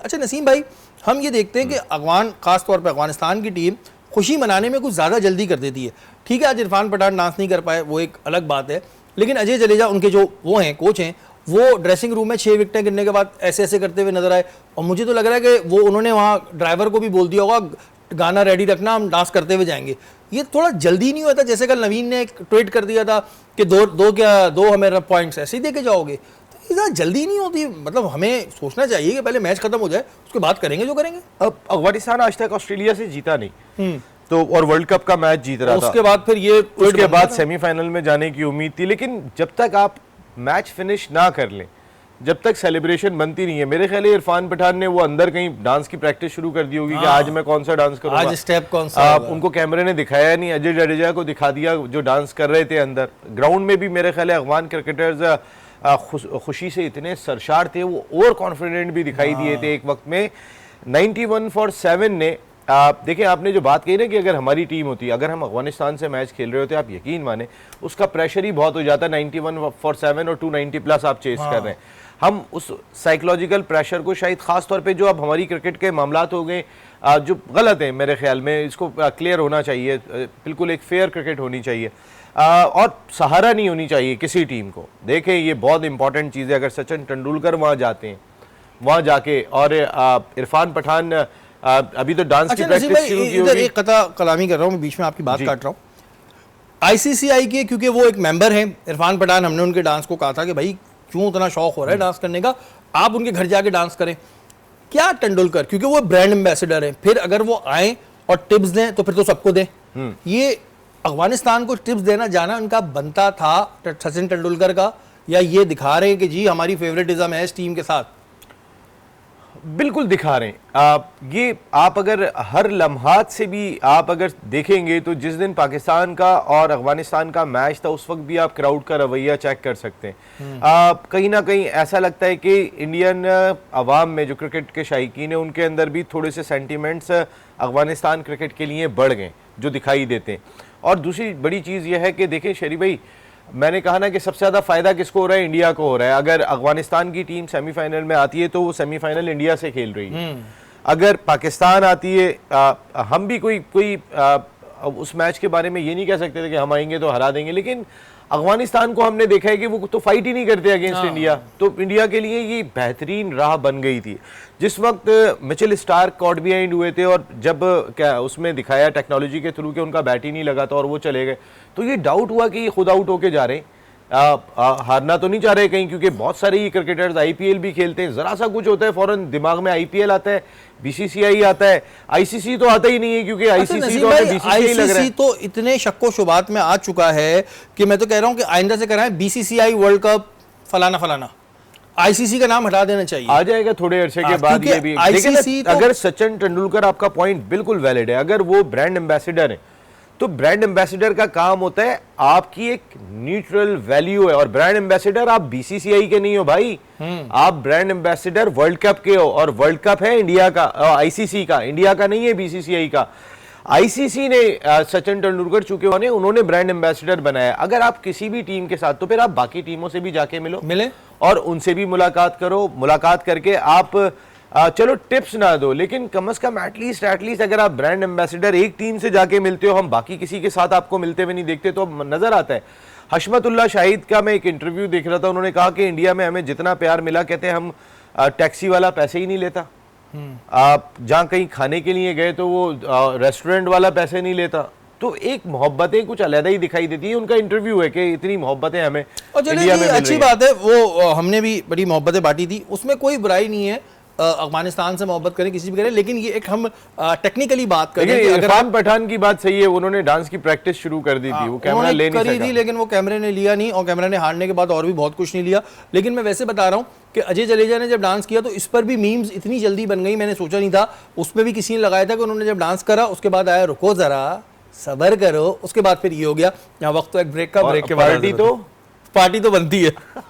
अच्छा नसीम भाई, हम ये देखते हैं कि अफगान, खास तौर पर अफगानिस्तान की टीम खुशी मनाने में कुछ ज़्यादा जल्दी कर देती है। ठीक है, आज इरफान पठान डांस नहीं कर पाए, वो एक अलग बात है, लेकिन अजय जडेजा उनके जो वो हैं कोच हैं, वो ड्रेसिंग रूम में 6 विकेटें गिरने के बाद ऐसे ऐसे करते हुए नजर आए। और मुझे तो लग रहा है कि वो उन्होंने वहाँ ड्राइवर को भी बोल दिया होगा गाना रेडी रखना, हम डांस करते हुए जाएंगे। ये थोड़ा जल्दी नहीं होता? जैसे कल नवीन ने एक ट्वीट कर दिया था कि दो हमें पॉइंट्स ऐसे ही दे के जाओगे, तो इतना जल्दी नहीं होती। मतलब हमें सोचना चाहिए कि पहले मैच खत्म हो जाए, उसके बाद करेंगे जो करेंगे। अब अफगानिस्तान आज तक ऑस्ट्रेलिया से जीता नहीं, तो और वर्ल्ड कप का मैच जीत रहा था। उसके बाद फिर ये उसके बाद सेमीफाइनल में जाने की उम्मीद थी, लेकिन जब तक आप मैच फिनिश ना कर लें, जब तक सेलिब्रेशन बनती नहीं है, मेरे ख्याल इरफान पठान ने वो अंदर कहीं डांस की प्रैक्टिस शुरू कर दी होगी कि आज मैं कौन सा डांस करूंगा, आज स्टेप कौन सा। उनको कैमरे ने दिखाया नहीं, अजय जडेजा को दिखा दिया जो डांस कर रहे थे अंदर। ग्राउंड में भी मेरे ख्याल अफगान क्रिकेटर्स खुशी से इतने सरशार थे, वो ओवर कॉन्फिडेंट भी दिखाई दिए थे एक वक्त में। 91 for 7 ने देखिए, आपने जो बात कही ना कि अगर हमारी टीम होती, अगर हम अफगानिस्तान से मैच खेल रहे होते, आप यकीन माने उसका प्रेशर ही बहुत हो जाता। 91 for 7 और 290 प्लस आप चेस कर रहे हैं। हम उस साइकोलॉजिकल प्रेशर को शायद खास तौर पे जो अब हमारी क्रिकेट के मामलात हो गए जो गलत है, मेरे ख्याल में इसको क्लियर होना चाहिए, बिल्कुल एक फेयर क्रिकेट होनी चाहिए और सहारा नहीं होनी चाहिए किसी टीम को। देखें, ये बहुत इंपॉर्टेंट चीज़ है। अगर सचिन तेंदुलकर वहाँ जाते हैं, वहाँ जाके और इरफान पठान अभी तो डांस की प्रैक्टिस शुरू की होगी। एक कथा कलामी कर रहा हूँ मैं, बीच में आपकी बात काट रहा हूँ। आईसीसीआई के, क्योंकि वो एक मेंबर हैं इरफान पठान, हमने उनके डांस को कहा था कि भाई क्यों इतना शौक हो रहा है डांस करने का, आप उनके घर जाके डांस करें। क्या तेंदुलकर, क्योंकि वो ब्रांड एम्बेसडर हैं, फिर अगर वो आए और टिप्स दें तो फिर तो सबको दें। ये अफगानिस्तान को टिप्स देना जाना उनका बनता था सचिन तेंदुलकर का, या ये दिखा रहे हैं कि जी हमारी फेवरेटिज्म है इस टीम के साथ? बिल्कुल दिखा रहे हैं। ये आप अगर हर लम्हात से भी आप अगर देखेंगे तो जिस दिन पाकिस्तान का और अफगानिस्तान का मैच था, उस वक्त भी आप क्राउड का रवैया चेक कर सकते हैं। कहीं ना कहीं ऐसा लगता है कि इंडियन अवाम में जो क्रिकेट के शायकीन है, उनके अंदर भी थोड़े से सेंटिमेंट्स अफगानिस्तान क्रिकेट के लिए बढ़ गए जो दिखाई देते हैं। और दूसरी बड़ी चीज़ यह है कि देखें शरीफ भाई, मैंने कहा ना कि सबसे ज़्यादा फ़ायदा किसको हो रहा है? इंडिया को हो रहा है। अगर अफगानिस्तान की टीम सेमीफाइनल में आती है तो वो सेमीफाइनल इंडिया से खेल रही है। अगर पाकिस्तान आती है, हम भी कोई उस मैच के बारे में ये नहीं कह सकते थे कि हम आएंगे तो हरा देंगे, लेकिन अफगानिस्तान को हमने देखा है कि वो तो फाइट ही नहीं करते अगेंस्ट इंडिया। तो इंडिया के लिए ये बेहतरीन राह बन गई थी। जिस वक्त मिचेल स्टार्क कॉट बिहाइंड हुए थे और जब क्या उसमें दिखाया टेक्नोलॉजी के थ्रू कि उनका बैट ही नहीं लगा था और वो चले गए, तो ये डाउट हुआ कि ये खुद आउट होके जा रहे हैं, हारना तो नहीं चाह रहे कहीं, क्योंकि बहुत सारे ये क्रिकेटर्स आईपीएल भी खेलते हैं। जरा सा कुछ होता है फौरन दिमाग में आईपीएल आता है, बीसीसीआई आता है, आईसीसी तो आता ही नहीं है, क्योंकि आईसीसी तो बीसीसीआई लग रहा है। तो इतने शक्को शुबात में आ चुका है कि मैं तो कह रहा हूं कि आइंदा से कराएं बीसीसीआई वर्ल्ड कप फलाना फलाना, आईसीसी का नाम हटा देना चाहिए। आ जाएगा थोड़े अरसे के बाद ये भी। आईसीसी तो अगर सचिन तेंदुलकर, आपका पॉइंट बिल्कुल वैलिड है, अगर वो ब्रांड एम्बेसडर है तो ब्रांड एम्बेसडर का काम होता है आपकी एक न्यूट्रल वैल्यू है, और ब्रांड एम्बेसडर आप बीसीसीआई के नहीं हो भाई, आप ब्रांड एम्बेसडर वर्ल्ड कप के हो, और वर्ल्ड कप है इंडिया का, आईसीसी का, इंडिया का नहीं है बीसीसीआई का। आईसीसी ने सचिन तेंदुलकर चूंकि उन्होंने ब्रांड एम्बेसडर बनाया। अगर आप किसी भी टीम के साथ, तो फिर आप बाकी टीमों से भी जाके मिले और उनसे भी मुलाकात करो। मुलाकात करके आप चलो टिप्स ना दो, लेकिन कम से कम एटलीस्ट अगर आप ब्रांड एम्बेसडर एक टीम से जाके मिलते हो, हम बाकी किसी के साथ आपको मिलते हुए नहीं देखते, तो नजर आता है। हशमतुल्लाह शाहिद का मैं एक इंटरव्यू देख रहा था, उन्होंने कहा कि इंडिया में हमें जितना प्यार मिला, कहते हैं हम टैक्सी वाला पैसे ही नहीं लेता, आप जहाँ कहीं खाने के लिए गए तो वो रेस्टोरेंट वाला पैसे नहीं लेता। तो एक मोहब्बतें कुछ अलग ही दिखाई देती है। उनका इंटरव्यू है कि इतनी मोहब्बतें हमें इंडिया में अच्छी बात है, वो हमने भी बड़ी मोहब्बतें बांटी थी, उसमें कोई बुराई नहीं है। अफगानिस्तान से मोहब्बत करें, किसी भी करें, लेकिन ये एक हम टेक्निकली बात करें। इरफान पठान की बात सही है, उन्होंने डांस की प्रैक्टिस शुरू कर दी थी, वो कैमरा ले नहीं करी थी, लेकिन वो कैमरे ने लिया नहीं, और कैमरा ने हारने के बाद और भी बहुत कुछ नहीं लिया। लेकिन मैं वैसे बता रहा हूँ कि अजय जडेजा ने जब डांस किया तो इस पर भी मीम्स इतनी जल्दी बन गई, मैंने सोचा नहीं था। उसमें भी किसी ने लगाया था कि उन्होंने जब डांस करा, उसके बाद आया रुको जरा सबर करो, उसके बाद फिर ये हो गया। यहाँ वक्त तो एक ब्रेक का, ब्रेक के बाद पार्टी तो बनती है।